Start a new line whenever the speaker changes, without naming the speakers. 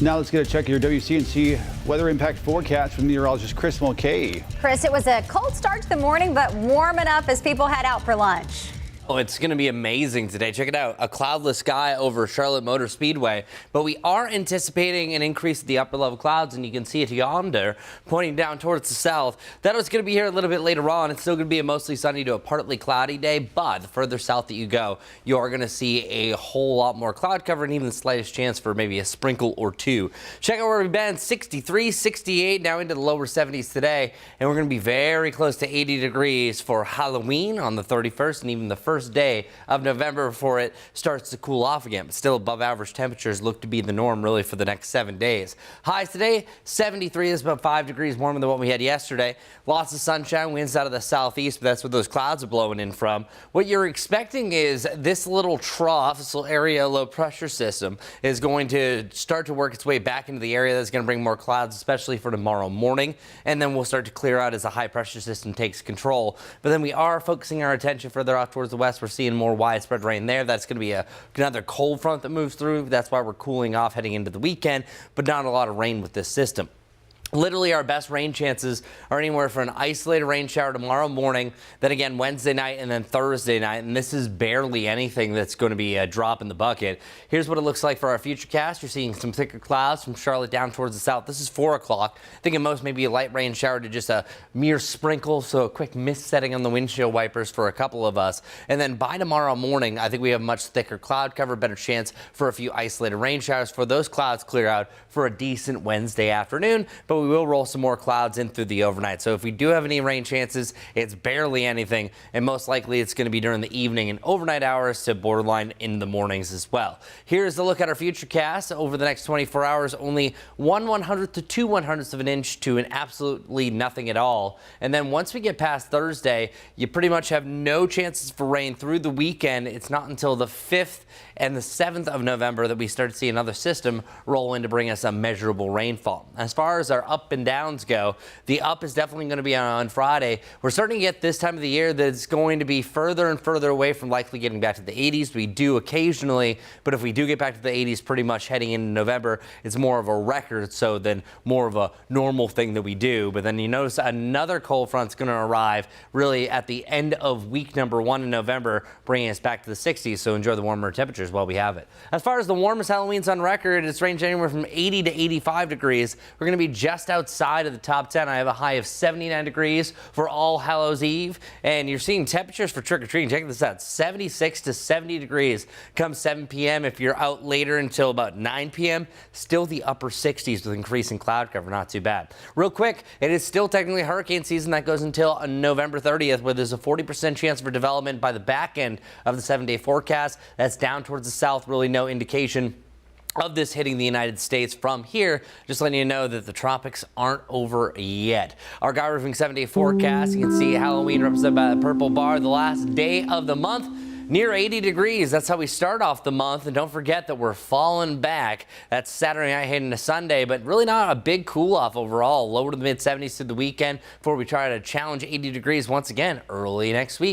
Now let's get a check of your WCNC weather impact forecast from meteorologist Chris Mulcahy.
Chris, it was a cold start to the morning, but warming up as people head out for lunch.
Oh, it's going to be amazing today. Check it out. A cloudless sky over Charlotte Motor Speedway. But we are anticipating an increase in the upper level clouds, and you can see it yonder pointing down towards the south. That is going to be here a little bit later on. It's still going to be a mostly sunny to a partly cloudy day, but the further south that you go, you are going to see a whole lot more cloud cover and even the slightest chance for maybe a sprinkle or two. Check out where we've been. 63, 68, now into the lower 70s today. And we're going to be very close to 80 degrees for Halloween on the 31st and even the first day of November before it starts to cool off again. But still above average temperatures look to be the norm really for the next 7 days. Highs today, 73 is about 5 degrees warmer than what we had yesterday. Lots of sunshine, winds out of the southeast, but that's where those clouds are blowing in from. What you're expecting is this little trough, this little area low pressure system is going to start to work its way back into the area that's going to bring more clouds, especially for tomorrow morning. And then we'll start to clear out as the high pressure system takes control. But then we are focusing our attention further off towards the west. We're seeing more widespread rain there. That's going to be another cold front that moves through. That's why we're cooling off heading into the weekend, but not a lot of rain with this system. Literally, our best rain chances are anywhere for an isolated rain shower tomorrow morning, then again Wednesday night and then Thursday night. And this is barely anything that's going to be a drop in the bucket. Here's what it looks like for our future cast. You're seeing some thicker clouds from Charlotte down towards the south. This is 4 o'clock. Thinking most maybe a light rain shower to just a mere sprinkle. So a quick mist setting on the windshield wipers for a couple of us. And then by tomorrow morning, I think we have much thicker cloud cover, better chance for a few isolated rain showers for those clouds clear out for a decent Wednesday afternoon. But we will roll some more clouds in through the overnight. So if we do have any rain chances, it's barely anything, and most likely it's going to be during the evening and overnight hours to borderline in the mornings as well. Here's a look at our future cast. Over the next 24 hours, only 1/100th to 2/100ths of an inch to an absolutely nothing at all. And then once we get past Thursday, you pretty much have no chances for rain through the weekend. It's not until the 5th and the 7th of November that we start to see another system roll in to bring us a measurable rainfall. As far as our up and downs go, the up is definitely going to be on Friday. We're starting to get this time of the year that it's going to be further and further away from likely getting back to the 80s. We do occasionally, but if we do get back to the 80s pretty much heading into November, it's more of a record so than more of a normal thing that we do. But then you notice another cold front's going to arrive really at the end of week number 1 in November, bringing us back to the 60s. So enjoy the warmer temperatures while we have it. As far as the warmest Halloween's on record, it's ranged anywhere from 80 to 85 degrees. We're going to be just outside of the top 10. I have a high of 79 degrees for All Hallows Eve. And you're seeing temperatures for trick-or-treating. Check this out. 76 to 70 degrees come 7 p.m. If you're out later until about 9 p.m., still the upper 60s with increasing cloud cover. Not too bad. Real quick, it is still technically hurricane season. That goes until November 30th, where there's a 40% chance for development by the back end of the 7-day forecast. That's down towards the south. Really no indication of this hitting the United States from here. Just letting you know that the tropics aren't over yet. Our Guy Roofing 7-day forecast, you can see Halloween represented by the purple bar, the last day of the month. Near 80 degrees. That's how we start off the month. And don't forget that we're falling back. That's Saturday night heading to Sunday, but really not a big cool off overall. Lower to the mid 70s through the weekend before we try to challenge 80 degrees once again early next week.